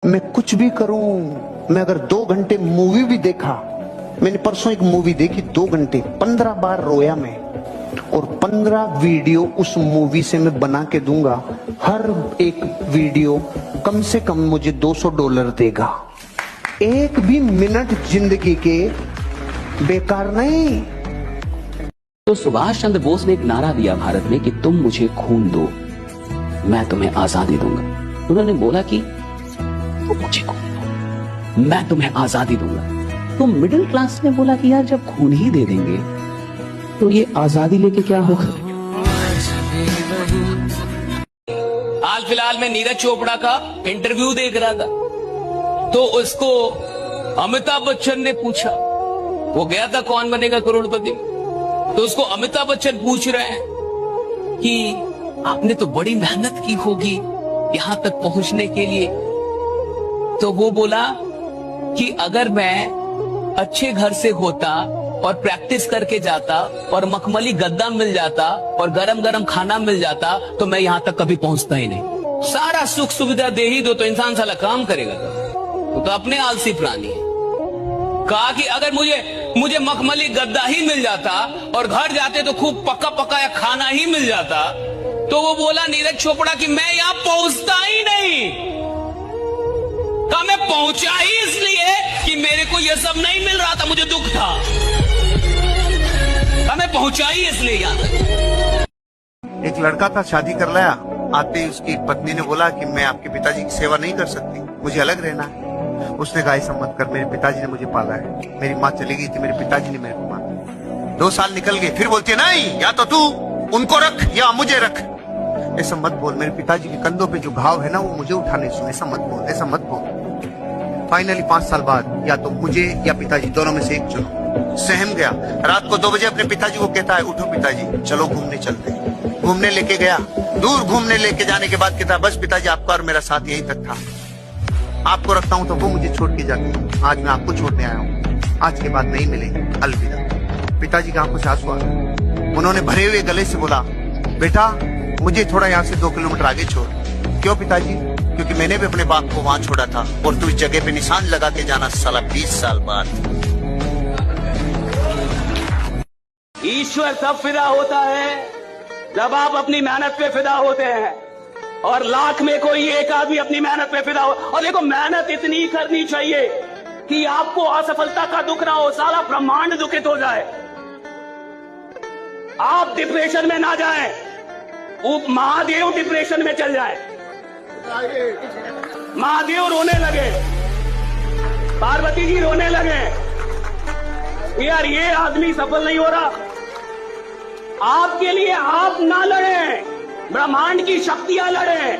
मैं कुछ भी करूं, मैं अगर 2 घंटे मूवी भी देखा, मैंने परसों एक मूवी देखी 2 घंटे, 15 बार रोया मैं, और 15 वीडियो उस मूवी से मैं बना के दूंगा। हर एक वीडियो कम से कम मुझे $200 देगा। एक भी मिनट जिंदगी के बेकार नहीं। तो सुभाष चंद्र बोस ने एक नारा दिया भारत में कि तुम मुझे खून दो, मैं तुम्हें आजादी दूंगा। उन्होंने बोला कि तुम मुझे खून दो, मैं तुम्हें आजादी दूंगा। तो मिडिल क्लास ने बोला कि यार जब खून ही दे देंगे तो ये आजादी लेके क्या होगा। हाल फिलहाल में नीरज चोपड़ा का इंटरव्यू देख रहा था, तो उसको अमिताभ बच्चन ने पूछा, वो गया था कौन बनेगा करोड़पति, तो उसको अमिताभ बच्चन पूछ रहे हैं कि आपने तो बड़ी मेहनत की होगी यहां तक पहुंचने के लिए। तो वो बोला कि अगर मैं अच्छे घर से होता और प्रैक्टिस करके जाता और मखमली गद्दा मिल जाता और गरम गरम खाना मिल जाता तो मैं यहां तक कभी पहुंचता ही नहीं। सारा सुख सुविधा दे ही दो तो इंसान साला काम करेगा तो अपने आलसी प्राणी है। कहा कि अगर मुझे मखमली गद्दा ही मिल जाता और घर जाते तो खूब पका पकाया खाना ही मिल जाता, तो वो बोला नीरज चोपड़ा कि मैं यहां पहुंचता ही नहीं। कहा मैं पहुंचा ही इसलिए कि मेरे को यह सब नहीं मिल रहा था, मुझे दुख था। कहा मैं पहुंचा ही इसलिए यहां तक। एक लड़का था, शादी कर लाया, आते ही उसकी पत्नी ने बोला कि मैं आपके पिताजी की सेवा नहीं कर सकती, मुझे अलग रहना है। उसने कहा ऐसा मत कर, मेरे पिताजी ने मुझे पाला है, मेरी माँ चली गई थी, मेरे पिताजी ने मेरे को पाला। 2 साल निकल गए, फिर बोलती है नहीं, या तो तू उनको रख या मुझे रख। ऐसा मत बोल, मेरे पिताजी के कंधों पे जो घाव है ना वो मुझे उठाने सुन, ऐसा मत बोल, ऐसा मत बोल। फाइनली 5 साल बाद या तो मुझे या पिताजी दोनों में से एक चुनो। सहम गया, रात को 2 बजे अपने पिताजी को कहता है उठो पिताजी चलो घूमने चलते। घूमने लेके गया, दूर घूमने लेके जाने के बाद कहता बस पिताजी आपका और मेरा साथ यही तक था, आपको रखता हूँ तो वो मुझे छोड़ के जाती है, आज मैं आपको छोड़ने आया हूँ, आज के बाद नहीं मिलेंगे, अलविदा। पिताजी की आंखों से आंसू आ गए, उन्होंने भरे हुए गले से बोला बेटा मुझे थोड़ा यहाँ से 2 किलोमीटर आगे छोड़। क्यों पिताजी? क्योंकि मैंने भी अपने बाप को वहां छोड़ा था और तू इस जगह पे निशान लगा के जाना साला 20 साल बाद। ईश्वर तब फिदा होता है जब आप अपनी मेहनत पे फिदा होते हैं, और लाख में कोई एक आदमी अपनी मेहनत पे फिदा हो। और देखो मेहनत इतनी करनी चाहिए कि आपको असफलता का दुख ना हो, सारा ब्रह्मांड दुखित हो जाए, आप डिप्रेशन में ना जाएं, महादेव डिप्रेशन में चल जाए, महादेव रोने लगे, पार्वती जी रोने लगे, यार ये आदमी सफल नहीं हो रहा। आपके लिए आप ना लड़ें, ब्रह्मांड की शक्तियां लड़ें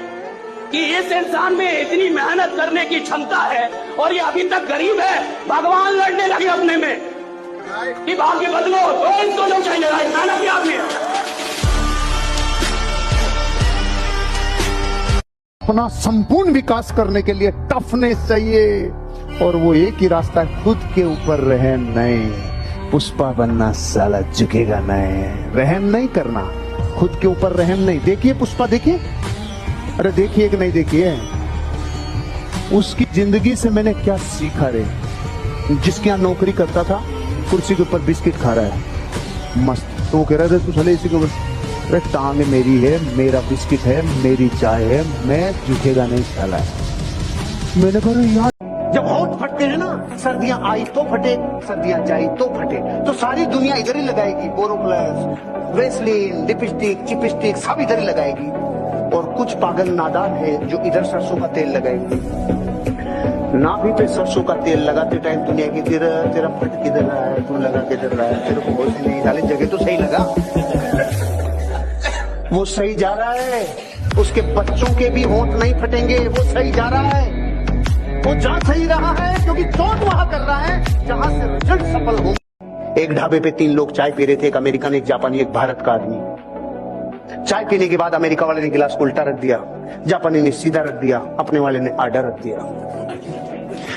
कि इस इंसान में इतनी मेहनत करने की क्षमता है और ये अभी तक गरीब है। भगवान लड़ने लगे अपने में कि भाग्य बदलो, तो इनको लोग चाहिए मेहनत के आदमी। अपना संपूर्ण विकास करने के लिए टफनेस चाहिए, और वो एक ही रास्ता है, खुद के ऊपर रहम नहीं। पुष्पा बनना साला झुकेगा नहीं, रहम नहीं करना, खुद के ऊपर रहम नहीं। देखिए पुष्पा, देखिए, अरे देखिए कि नहीं देखिए, उसकी जिंदगी से मैंने क्या सीखा रे। जिसके यहाँ नौकरी करता था कुर्सी के ऊपर बिस्किट खा रहा है मस्त, तो वो कह रहा था तू चले इसी के ऊपर, अरे टांग मेरी है, मेरा बिस्किट है, मेरी चाय है, मैं झुकेगा नहीं साला। मैंने कहा यार जब होठ फटते हैं ना, सर्दियां आई तो फटे, सर्दियां जाई तो फटे, तो सारी दुनिया इधर ही लगाएगी, बोरोप्लस, वेस्लिन, लिपस्टिक, चिपस्टिक सब इधर ही लगाएगी, और कुछ पागल नादान है जो इधर सरसों का तेल लगाएंगे। नाभि पे सरसों का तेल लगाते टाइम दुनिया की तेरा फट किधर रहा है, तू लगा किधर रहा है, तेरे को होश नहीं डाले, जगह तो सही लगा, वो सही जा रहा है, उसके बच्चों के भी होंठ नहीं फटेंगे, वो सही जा रहा है, वो जा सही रहा है, क्योंकि चोट वहां कर रहा है जहां से रिजल्ट सफल हो। एक ढाबे पे 3 लोग चाय पी रहे थे, एक अमेरिकन, एक जापानी, एक भारत का आदमी। चाय पीने के बाद अमेरिका वाले ने गिलास उल्टा रख दिया, जापानी ने सीधा रख दिया, अपने वाले ने आधा रख दिया।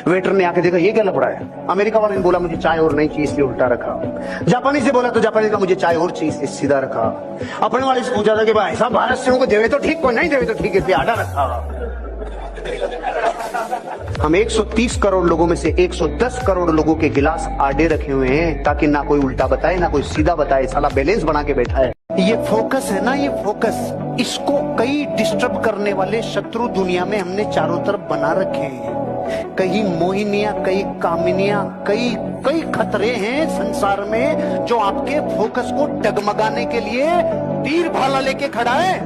वेटर ने आके देखा ये क्या लफड़ा है, अमेरिका वाले ने बोला मुझे चाय और नहीं चाहिए इसलिए उल्टा रखा। जापानी से बोला तो जापानी का मुझे चाय और चाहिए इसलिए सीधा रखा। अपने वाले से पूछा था कि भाई साहब भारत से उनको देवे तो ठीक, कोई नहीं देवे तो ठीक है, इसलिए आधा रखा। हम 130 करोड़ लोगों में से 110 करोड़ लोगों के गिलास आड़े रखे हुए हैं ताकि ना कोई उल्टा बताए ना कोई सीधा बताए, साला बैलेंस बना के बैठा है। ये फोकस है ना, ये फोकस, इसको कई डिस्टर्ब करने वाले शत्रु दुनिया में हमने चारों तरफ बना रखे हैं। कई मोहिनियां, कई कामिनियां, कई खतरे हैं संसार में जो आपके फोकस को डगमगाने के लिए तीर भाला लेके खड़ा है।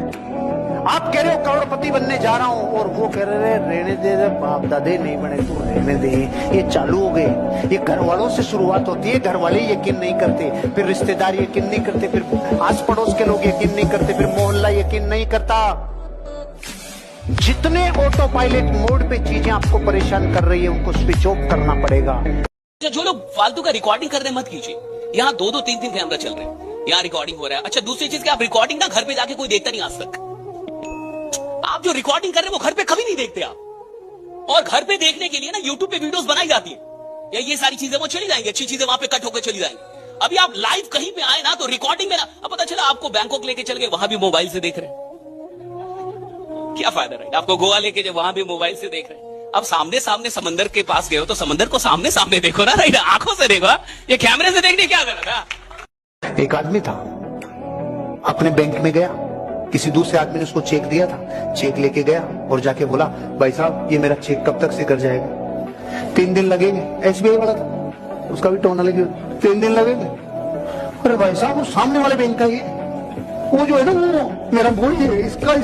आप कह रहे हो करोड़पति बनने जा रहा हूं और वो कह रहे हैं रहने दे, बाप दादे नहीं बने तो रहने दे। ये चालू हो गए। ये घर वालों से शुरुआत होती है, घर वाले यकीन नहीं करते, फिर रिश्तेदार यकीन नहीं करते, फिर आस पड़ोस के लोग यकीन नहीं करते, फिर मोहल्ला यकीन नहीं करता। जितने ऑटो पायलट मोड पे चीजें आपको परेशान कर रही है उनको स्विच ऑफ करना पड़ेगा। जो लोग फालतू का रिकॉर्डिंग कर रहे हैं मत कीजिए। यहाँ 2-2, 3-3 कैमरा चल रहे हैं, यहाँ रिकॉर्डिंग हो रहा है। अच्छा, दूसरी चीज कि आप रिकॉर्डिंग ना घर पे जाके कोई देखता नहीं आज तक। आप जो रिकॉर्डिंग कर रहे हैं वो घर पे कभी नहीं देखते आप। और घर पे देखने के लिए ना यूट्यूब पे वीडियोस बनाई जाती है, या ये सारी चीजें वो चली जाएंगी, अच्छी चीजें वहां पे कट होकर चली जाएंगी। अभी आप लाइव कहीं पे आए ना तो रिकॉर्डिंग में ना, अब पता चला आपको बैंकॉक लेके चल गए, वहां भी मोबाइल से देख रहे हैं। क्या फायदा रहा? आपको गोवा लेके जब वहां भी मोबाइल से देख रहे हैं। अब सामने सामने समंदर के पास गए हो तो समंदर को सामने सामने देखो ना, राइट? आंखों से देखो। ये कैमरे से देखने क्या कर रहा? एक आदमी था, अपने बैंक में गया, किसी दूसरे आदमी ने उसको चेक दिया था, चेक लेके गया और जाके बोला, भाई साहब ये मेरा चेक कब तक से कर जाएगा? 3 दिन लगेंगे। SBI वाला था, उसका भी टोन लगे, 3 दिन लगेंगे। अरे भाई साहब वो सामने वाले बैंक का ही, वो जो है ना वो मेरा बोल है इसका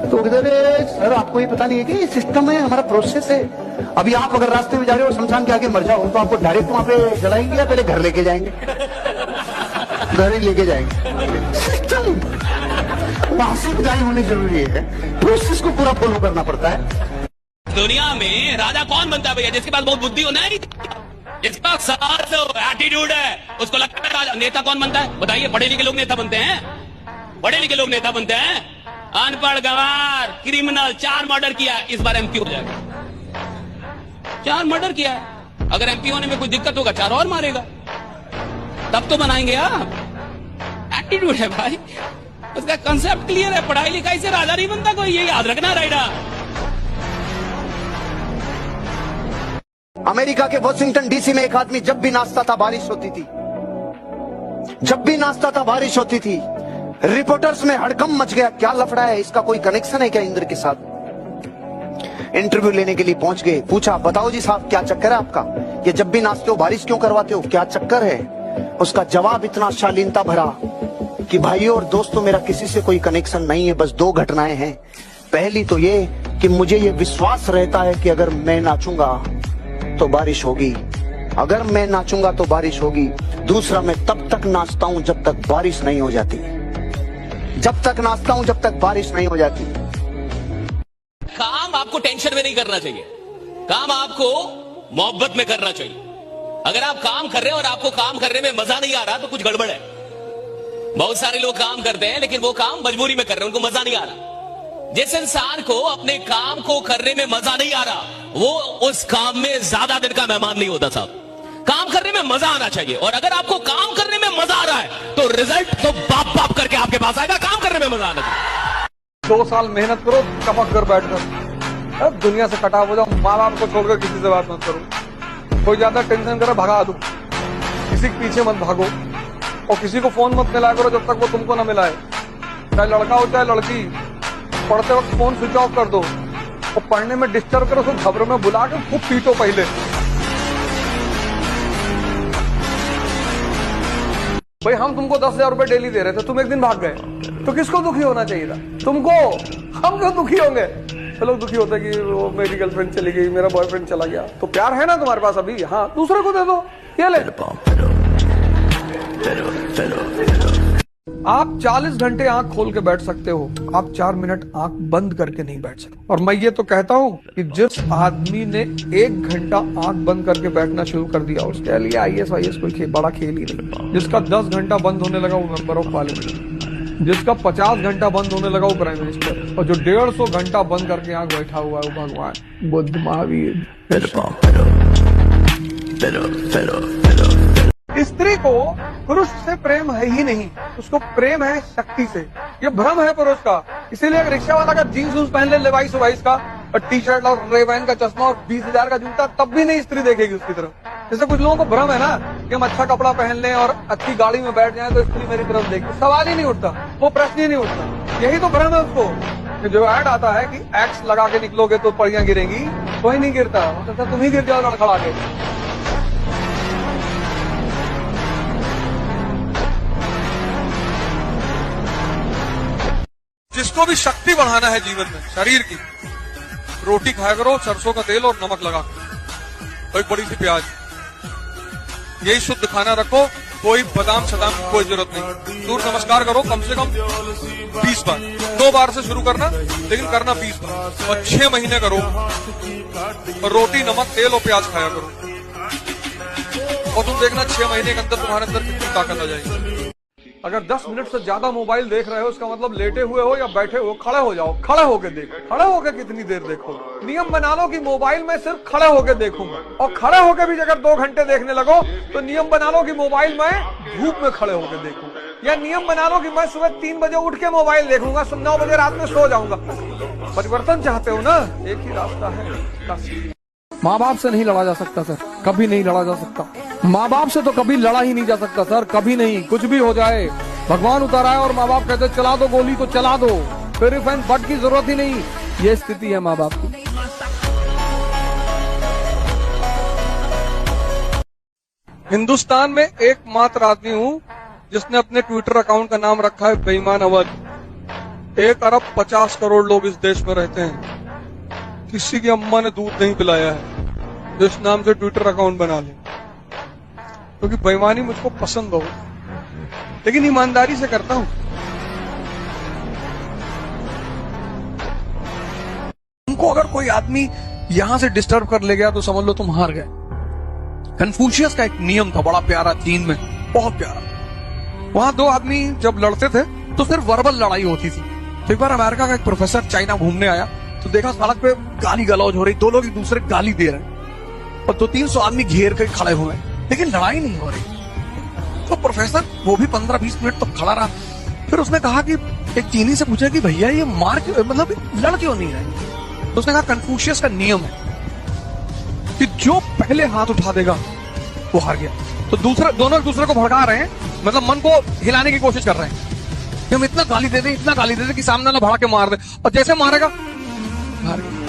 तो किधर है सर? आपको ये पता नहीं है कि ये सिस्टम है, हमारा प्रोसेस है। अभी आप अगर रास्ते में जा रहे हो शमशान के आगे मर जाओ तो आपको डायरेक्ट वहां पे जलाएंगे या पहले घर लेके जाएंगे? घर ही लेके जाएंगे। सिस्टम वहां से विदाई होनी जरूरी है, प्रोसेस को पूरा फॉलो करना पड़ता है। दुनिया में राजा कौन बनता है भैया? जिसके पास बहुत बुद्धि हो, नहीं जिसके पास साहस एटीट्यूड है, उसको लगता है राजा। नेता कौन बनता है बताइए? पढ़े लिखे लोग नेता बनते हैं, पढ़े लिखे लोग नेता बनते हैं। अनपढ़, गंवार, क्रिमिनल, 4 मर्डर किया, इस बार MP हो जाएगा। 4 मर्डर किया है, अगर MP होने में कोई दिक्कत होगा 4 और मारेगा, तब तो बनाएंगे आप। एटीट्यूड है भाई, उसका कंसेप्ट क्लियर है। पढ़ाई लिखाई से राजा नहीं बनता कोई, ये याद रखना राइडा। अमेरिका के वॉशिंगटन DC में एक आदमी जब भी नाचता था बारिश होती थी, जब भी नाचता था बारिश होती थी। रिपोर्टर्स में हड़कंप मच गया, क्या लफड़ा है, इसका कोई कनेक्शन है क्या इंद्र के साथ? इंटरव्यू लेने के लिए पहुंच गए, पूछा बताओ जी साहब क्या चक्कर है आपका, ये जब भी नाचते हो बारिश क्यों करवाते हो, क्या चक्कर है? उसका जवाब इतना शालीनता भरा कि भाइयों और दोस्तों मेरा किसी से कोई कनेक्शन नहीं है, बस 2 घटनाएं हैं। पहली तो ये कि मुझे ये विश्वास रहता है कि अगर मैं नाचूंगा तो बारिश होगी, अगर मैं नाचूंगा तो बारिश होगी। दूसरा, मैं तब तक नाचता हूं जब तक बारिश नहीं हो जाती, जब तक नाचता हूं जब तक बारिश नहीं हो जाती। काम आपको टेंशन में नहीं करना चाहिए, काम आपको मोहब्बत में करना चाहिए। अगर आप काम कर रहे हैं और आपको काम करने में मजा नहीं आ रहा तो कुछ गड़बड़ है। बहुत सारे लोग काम करते हैं लेकिन वो काम मजबूरी में कर रहे हैं, उनको मजा नहीं आ रहा। जिस इंसान को अपने काम को करने में मजा नहीं आ रहा वो उस काम में ज्यादा दिन का मेहमान नहीं होता साहब। काम करने में मजा आना चाहिए, और अगर आपको काम करने में मजा आ रहा है तो रिजल्ट तो बाप बाप करके आपके पास आएगा। काम करने में मजा आना चाहिए। 2 साल मेहनत करो, चमक कर बैठ कर, अब दुनिया से कटा हो जाओ, माँ बाप को छोड़कर किसी से बात मत करो। कोई ज्यादा टेंशन करे भगा दो, किसी के पीछे मत भागो, और किसी को फोन मत मिलाया करो जब तक वो तुमको ना मिलाए। चाहे लड़का हो चाहे लड़की, पढ़ते वक्त फोन स्विच ऑफ कर दो, और पढ़ने में डिस्टर्ब करो तो खबरों में बुला के खूब पीटो पहले। भाई हम तुमको 10,000 रुपए डेली दे रहे थे, तुम एक दिन भाग गए, तो किसको दुखी होना चाहिए था? तुमको। हम क्यों दुखी होंगे? तो लोग दुखी होते कि वो मेरी गर्लफ्रेंड चली गई, मेरा बॉयफ्रेंड चला गया। तो प्यार है ना तुम्हारे पास अभी, हाँ दूसरे को दे दो, ये ले। आप 40 घंटे आंख खोल के बैठ सकते हो, आप 4 मिनट आंख बंद करके नहीं बैठ सकते। और मैं ये तो कहता हूं कि जिस आदमी ने 1 घंटा आंख बंद करके बैठना शुरू कर दिया उसके लिए IAS कोई बड़ा खेल ही नहीं। जिसका 10 घंटा बंद होने लगा वो मेंबर ऑफ पार्लियामेंट, जिसका 50 घंटा बंद होने लगा वो प्राइम मिनिस्टर, और जो 150 घंटा बंद करके आंख बैठा हुआ है वो भगवान बुद्ध महावीर। स्त्री को पुरुष से प्रेम है ही नहीं, उसको प्रेम है शक्ति से। ये भ्रम है पुरुष का। इसीलिए रिक्शा वाला का जीन्स पहन ले लेवाइस का, और टी शर्ट और रेबैन का चश्मा और 20,000 का जूता, तब भी नहीं स्त्री देखेगी उसकी तरफ। जैसे कुछ लोगों को भ्रम है ना कि हम अच्छा कपड़ा पहन लें और अच्छी गाड़ी में बैठ जाएं तो स्त्री मेरी तरफ देखेगी, सवाल ही नहीं उठता, वो प्रश्न ही नहीं उठता। यही तो भ्रम है उसको कि जो ऐड आता है कि एक्स लगा के निकलोगे तो पड़ियां गिरेंगी, कोई नहीं गिरता, मतलब तुम ही गिर जाओ लड़खड़ा के। जिसको भी शक्ति बढ़ाना है जीवन में शरीर की, रोटी खाया करो सरसों का तेल और नमक लगा और एक बड़ी सी प्याज, यही शुद्ध खाना रखो, कोई बादाम शदाम की कोई जरूरत नहीं। सूर्य नमस्कार करो कम से कम 20 बार, 2 बार से शुरू करना लेकिन करना 20 बार, और 6 महीने करो, और रोटी नमक तेल और प्याज खाया करो, और तुम देखना 6 महीने के अंदर तुम्हारे अंदर कितनी ताकत आ जाएगी। अगर 10 मिनट से ज्यादा मोबाइल देख रहे हो उसका मतलब लेटे हुए हो या बैठे हो, खड़े हो जाओ, खड़े होके देखो, खड़े होके कितनी देर देखो। नियम बना लो कि मोबाइल में सिर्फ खड़े होके देखूंगा, और खड़े होके भी अगर 2 घंटे देखने लगो तो नियम बना लो कि मोबाइल में धूप में खड़े होके देखूंगा, या नियम बना लो कि मैं सुबह 3 बजे उठ के मोबाइल देखूंगा, 9 बजे रात में सो जाऊंगा। परिवर्तन चाहते हो ना, एक ही रास्ता है। माँ बाप से नहीं लड़ा जा सकता सर, कभी नहीं लड़ा जा सकता। माँ बाप से तो कभी लड़ा ही नहीं जा सकता सर, कभी नहीं। कुछ भी हो जाए, भगवान उतर आए और माँ बाप कहते चला दो गोली तो चला दो, फिर इफ एंड बट की जरूरत ही नहीं। ये स्थिति है माँ बाप की। हिंदुस्तान में एकमात्र आदमी हूँ जिसने अपने ट्विटर अकाउंट का नाम रखा है बेईमान अवध। 1 अरब 50 करोड़ लोग इस देश में रहते हैं, किसी की अम्मा ने दूध नहीं पिलाया है जो इस नाम से ट्विटर अकाउंट बना ले, क्योंकि बेईमानी मुझको पसंद हो, लेकिन ईमानदारी से करता हूं। तुमको अगर कोई आदमी यहां से डिस्टर्ब कर ले गया तो समझ लो तुम हार गए। कन्फ्यूशियस का एक नियम था बड़ा प्यारा, चीन में बहुत प्यारा। वहां 2 आदमी जब लड़ते थे तो सिर्फ वर्बल लड़ाई होती थी। तो एक बार अमेरिका का एक प्रोफेसर चाइना घूमने आया तो देखा सड़क पे गाली गलौज हो रही, 2 लोग एक दूसरे को गाली दे रहे हैं और 200-300 आदमी घेर कर खड़े हुए, लेकिन लड़ाई नहीं हो रही। तो प्रोफेसर वो भी 15-20 मिनट तक खड़ा रहा। फिर उसने कहा कि एक चीनी से पूछा कि भैया ये मार मतलब लड़ क्यों नहीं रहे? तो उसने कहा कन्फ्यूशियस का नियम है कि जो पहले हाथ उठा देगा वो हार गया। तो दोनों एक दूसरे को भड़का रहे हैं, मतलब मन को हिलाने की कोशिश कर रहे हैं कि हम इतना गाली दे दें कि सामने वाला भड़क के मार दे, और जैसे मारेगा हार गया।